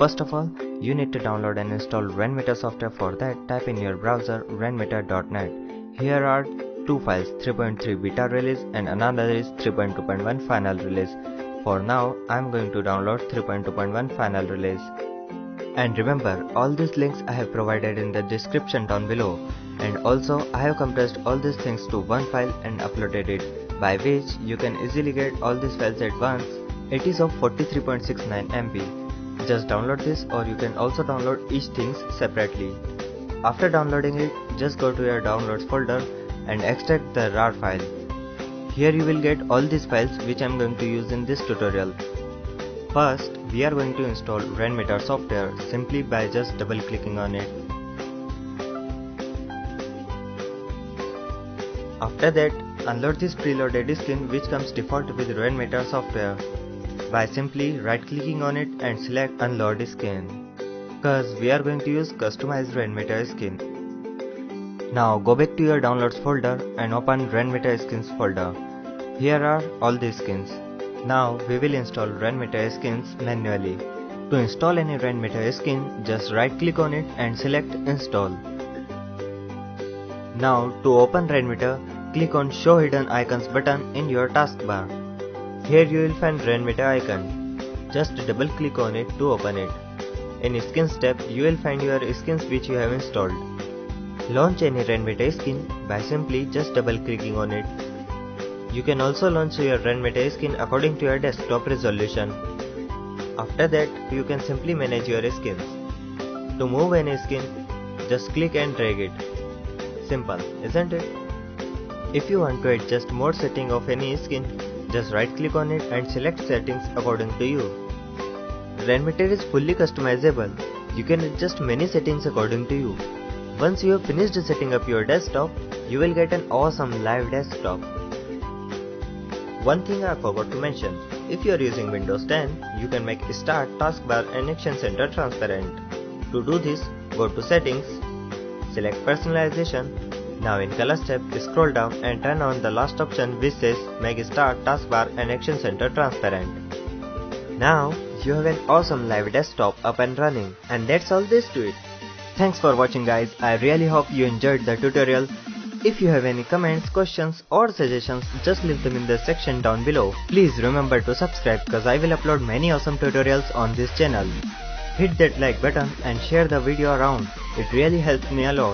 first of all, you need to download and install Rainmeter software. For that, type in your browser rainmeter.net. Here are two files, 3.3 beta release and another is 3.2.1 final release. For now, I am going to download 3.2.1 final release. And remember, all these links I have provided in the description down below. And also, I have compressed all these things to one file and uploaded it, by which you can easily get all these files at once. It is of 43.69 MB. Just download this, or you can also download each things separately. After downloading it, just go to your downloads folder and extract the RAR file. Here you will get all these files which I am going to use in this tutorial. First, we are going to install Rainmeter software simply by just double clicking on it. After that, unload this preloaded skin which comes default with Rainmeter software by simply right clicking on it and select unload skin, cause we are going to use customized Rainmeter skin. Now go back to your downloads folder and open Rainmeter skins folder. Here are all the skins. Now we will install Rainmeter skins manually. To install any Rainmeter skin, just right click on it and select install. Now to open Rainmeter, click on show hidden icons button in your taskbar. Here you will find Rainmeter icon. Just double click on it to open it. In skins tab, you will find your skins which you have installed. Launch any Rainmeter skin by simply just double clicking on it. You can also launch your Rainmeter skin according to your desktop resolution. After that, you can simply manage your skins. To move any skin, just click and drag it. Simple, isn't it? If you want to adjust more setting of any skin, just right click on it and select settings according to you. Rainmeter is fully customizable. You can adjust many settings according to you. Once you have finished setting up your desktop, you will get an awesome live desktop. One thing I forgot to mention, if you are using Windows 10, you can make Start Taskbar and Action Center transparent. To do this, go to Settings, select Personalization. Now in Colors tab, scroll down and turn on the last option which says Make Start Taskbar and Action Center transparent. Now you have an awesome live desktop up and running, and that's all there is to it. Thanks for watching guys, I really hope you enjoyed the tutorial. If you have any comments, questions or suggestions, just leave them in the section down below. Please remember to subscribe cause I will upload many awesome tutorials on this channel. Hit that like button and share the video around, it really helps me a lot.